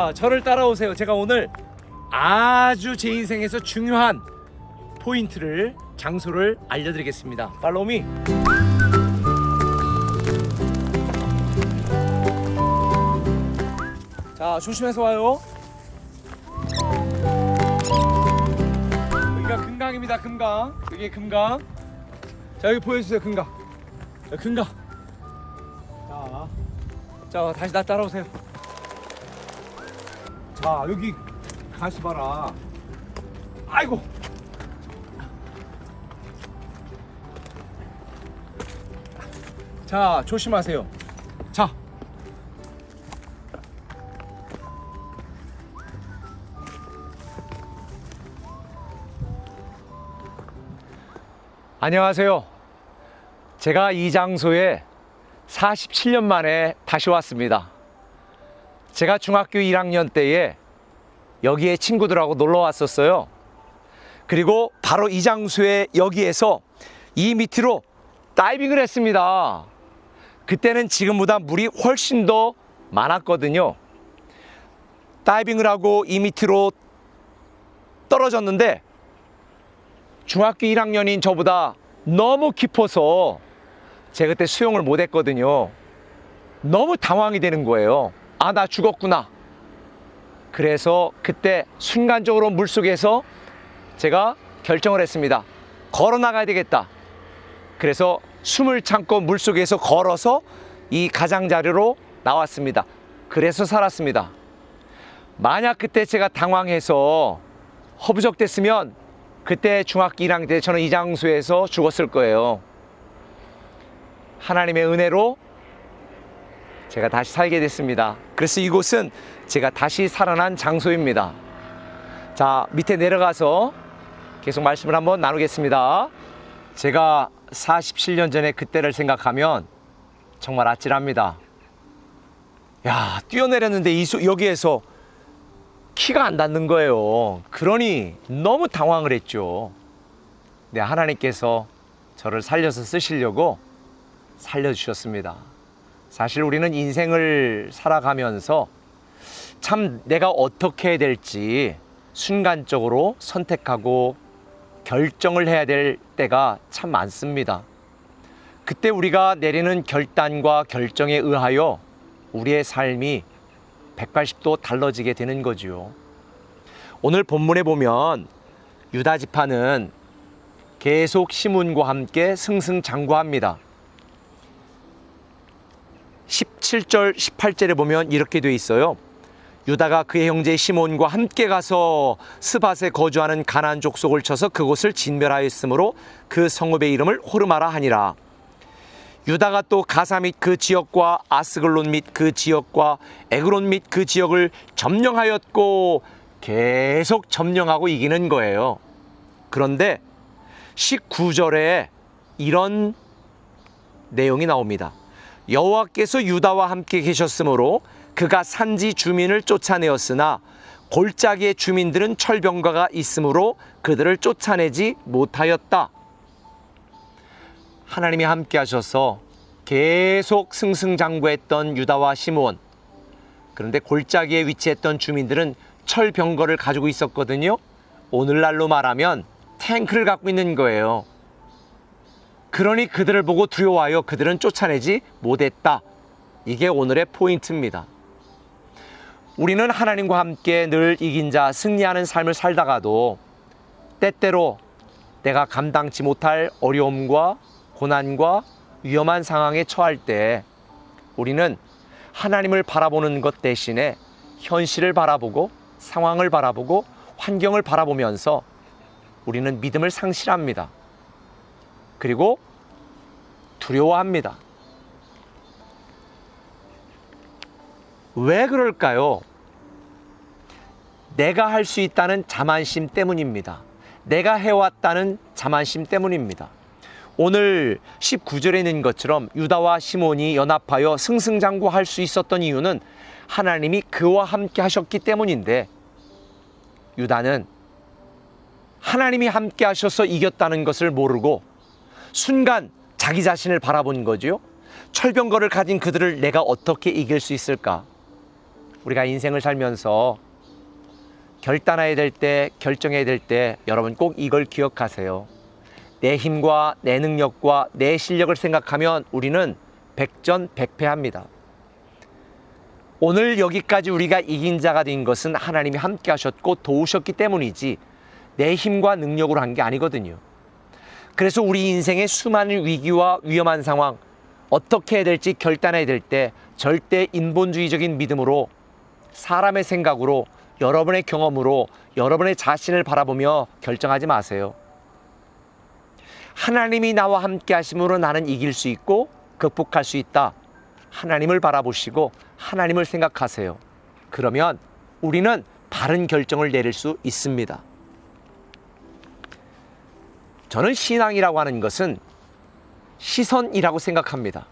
자, 저를 따라오세요. 제가 오늘 아주 제 인생에서 중요한 포인트를, 장소를 알려드리겠습니다. Follow me. 자, 조심해서 와요. 여기가 금강입니다. 금강. 여기 금강. 자, 여기 보여주세요. 금강. 여기 금강. 자, 다시 나 따라오세요. 자, 여기 가시 봐라. 아이고. 자, 조심하세요. 자. 안녕하세요. 제가 이 장소에 47년 만에 다시 왔습니다. 제가 중학교 1학년 때에 여기에 친구들하고 놀러 왔었어요. 그리고 바로 이 장소에 여기에서 이 밑으로 다이빙을 했습니다. 그때는 지금보다 물이 훨씬 더 많았거든요. 다이빙을 하고 이 밑으로 떨어졌는데 중학교 1학년인 저보다 너무 깊어서 제가 그때 수영을 못 했거든요. 너무 당황이 되는 거예요. 아, 나 죽었구나. 그래서 그때 순간적으로 물속에서 제가 결정을 했습니다. 걸어 나가야 되겠다. 그래서 숨을 참고 물속에서 걸어서 이 가장자리로 나왔습니다. 그래서 살았습니다. 만약 그때 제가 당황해서 허부적댔으면 그때 중학교 1학년 때 저는 이 장소에서 죽었을 거예요. 하나님의 은혜로 제가 다시 살게 됐습니다. 그래서 이곳은 제가 다시 살아난 장소입니다. 자, 밑에 내려가서 계속 말씀을 한번 나누겠습니다. 제가 47년 전에 그때를 생각하면 정말 아찔합니다. 야, 뛰어내렸는데 여기에서 키가 안 닿는 거예요. 그러니 너무 당황을 했죠. 네, 하나님께서 저를 살려서 쓰시려고 살려주셨습니다. 사실 우리는 인생을 살아가면서 참 내가 어떻게 해야 될지 순간적으로 선택하고 결정을 해야 될 때가 참 많습니다. 그때 우리가 내리는 결단과 결정에 의하여 우리의 삶이 180도 달라지게 되는 거지요. 오늘 본문에 보면 유다 지파는 계속 시므온과 함께 승승장구합니다. 17절 18절에 보면 이렇게 돼 있어요. 유다가 그의 형제 시므온과 함께 가서 스밧에 거주하는 가나안 족속을 쳐서 그곳을 진멸하였으므로 그 성읍의 이름을 호르마라 하니라. 유다가 또 가사 및 그 지역과 아스글론 및 그 지역과 에그론 및 그 지역을 점령하였고, 계속 점령하고 이기는 거예요. 그런데 19절에 이런 내용이 나옵니다. 여호와께서 유다와 함께 계셨으므로 그가 산지 주민을 쫓아내었으나 골짜기의 주민들은 철병거가 있으므로 그들을 쫓아내지 못하였다. 하나님이 함께 하셔서 계속 승승장구했던 유다와 시므온. 그런데 골짜기에 위치했던 주민들은 철병거를 가지고 있었거든요. 오늘날로 말하면 탱크를 갖고 있는 거예요. 그러니 그들을 보고 두려워하여 그들은 쫓아내지 못했다. 이게 오늘의 포인트입니다. 우리는 하나님과 함께 늘 이긴 자, 승리하는 삶을 살다가도 때때로 내가 감당치 못할 어려움과 고난과 위험한 상황에 처할 때 우리는 하나님을 바라보는 것 대신에 현실을 바라보고 상황을 바라보고 환경을 바라보면서 우리는 믿음을 상실합니다. 그리고 두려워합니다. 왜 그럴까요? 내가 할 수 있다는 자만심 때문입니다. 내가 해왔다는 자만심 때문입니다. 오늘 19절에 있는 것처럼 유다와 시므온이 연합하여 승승장구할 수 있었던 이유는 하나님이 그와 함께 하셨기 때문인데, 유다는 하나님이 함께 하셔서 이겼다는 것을 모르고 순간 자기 자신을 바라본 거죠. 철병거를 가진 그들을 내가 어떻게 이길 수 있을까? 우리가 인생을 살면서 결단해야 될 때, 결정해야 될 때 여러분 꼭 이걸 기억하세요. 내 힘과 내 능력과 내 실력을 생각하면 우리는 백전백패합니다. 오늘 여기까지 우리가 이긴 자가 된 것은 하나님이 함께 하셨고 도우셨기 때문이지 내 힘과 능력으로 한 게 아니거든요. 그래서 우리 인생의 수많은 위기와 위험한 상황, 어떻게 해야 될지 결단해야 될 때 절대 인본주의적인 믿음으로, 사람의 생각으로, 여러분의 경험으로 여러분의 자신을 바라보며 결정하지 마세요. 하나님이 나와 함께 하심으로 나는 이길 수 있고 극복할 수 있다. 하나님을 바라보시고 하나님을 생각하세요. 그러면 우리는 바른 결정을 내릴 수 있습니다. 저는 신앙이라고 하는 것은 시선이라고 생각합니다.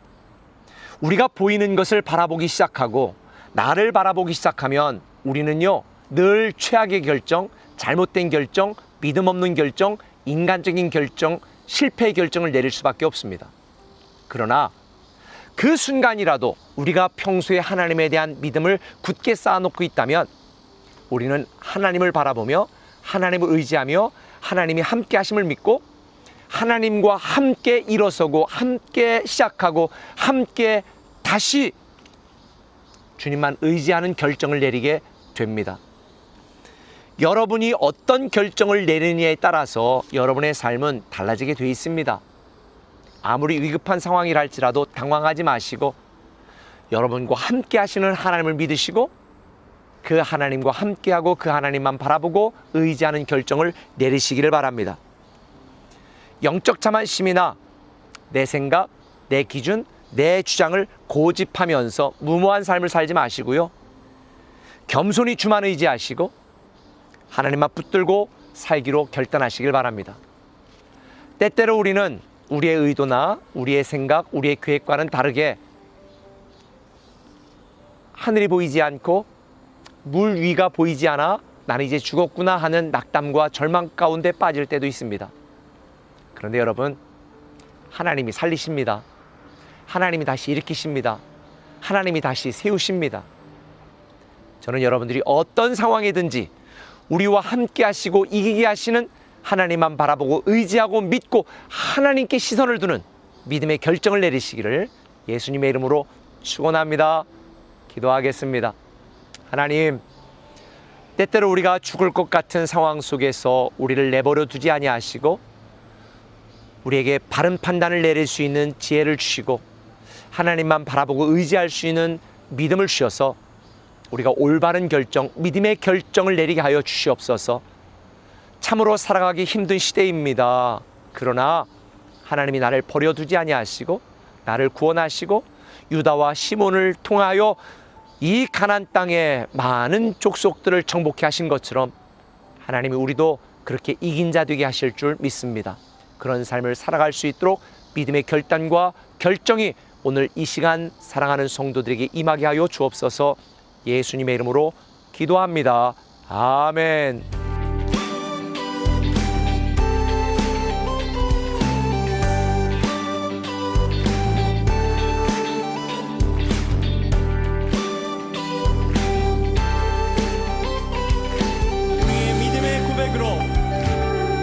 우리가 보이는 것을 바라보기 시작하고 나를 바라보기 시작하면 우리는요 늘 최악의 결정, 잘못된 결정, 믿음 없는 결정, 인간적인 결정, 실패의 결정을 내릴 수밖에 없습니다. 그러나 그 순간이라도 우리가 평소에 하나님에 대한 믿음을 굳게 쌓아놓고 있다면 우리는 하나님을 바라보며 하나님을 의지하며 하나님이 함께 하심을 믿고 하나님과 함께 일어서고 함께 시작하고 함께 다시 주님만 의지하는 결정을 내리게 됩니다. 여러분이 어떤 결정을 내리느냐에 따라서 여러분의 삶은 달라지게 되어 있습니다. 아무리 위급한 상황이라 할지라도 당황하지 마시고 여러분과 함께 하시는 하나님을 믿으시고 그 하나님과 함께하고 그 하나님만 바라보고 의지하는 결정을 내리시기를 바랍니다. 영적 자만심이나 내 생각, 내 기준, 내 주장을 고집하면서 무모한 삶을 살지 마시고요. 겸손히 주만 의지하시고 하나님만 붙들고 살기로 결단하시길 바랍니다. 때때로 우리는 우리의 의도나 우리의 생각, 우리의 계획과는 다르게 하늘이 보이지 않고 물 위가 보이지 않아 나는 이제 죽었구나 하는 낙담과 절망 가운데 빠질 때도 있습니다. 그런데 여러분, 하나님이 살리십니다. 하나님이 다시 일으키십니다. 하나님이 다시 세우십니다. 저는 여러분들이 어떤 상황이든지 우리와 함께 하시고 이기게 하시는 하나님만 바라보고 의지하고 믿고 하나님께 시선을 두는 믿음의 결정을 내리시기를 예수님의 이름으로 축원합니다. 기도하겠습니다. 하나님, 때때로 우리가 죽을 것 같은 상황 속에서 우리를 내버려 두지 아니하시고 우리에게 바른 판단을 내릴 수 있는 지혜를 주시고 하나님만 바라보고 의지할 수 있는 믿음을 주셔서 우리가 올바른 결정, 믿음의 결정을 내리게 하여 주시옵소서. 참으로 살아가기 힘든 시대입니다. 그러나 하나님이 나를 버려두지 아니하시고 나를 구원하시고 유다와 시몬을 통하여 이 가나안 땅에 많은 족속들을 정복케 하신 것처럼 하나님이 우리도 그렇게 이긴 자 되게 하실 줄 믿습니다. 그런 삶을 살아갈 수 있도록 믿음의 결단과 결정이 오늘 이 시간 사랑하는 성도들에게 임하게 하여 주옵소서. 예수님의 이름으로 기도합니다. 아멘. 우리의 믿음의 고백으로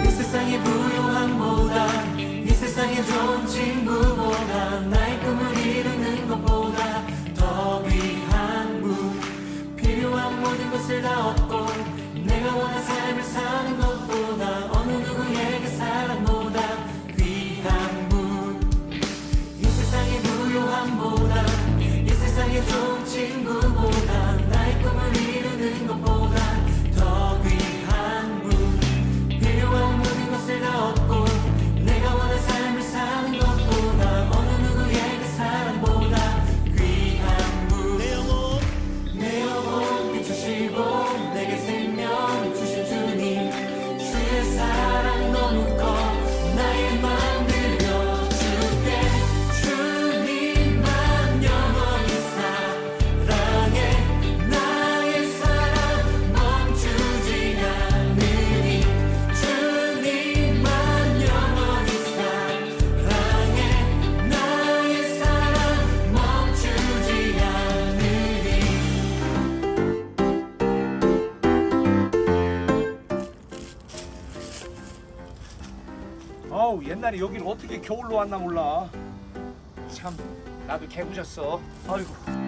이 세상의 부요함보다 이 세상의 좋은 친구보다 나의 꿈을 이루는 것보다 더 귀한 분 필요한 모든 것을 다 얻고 내가 원한 삶 아우 옛날에 여기를 어떻게 겨울로 왔나 몰라. 참 나도 개구졌어. 아이고.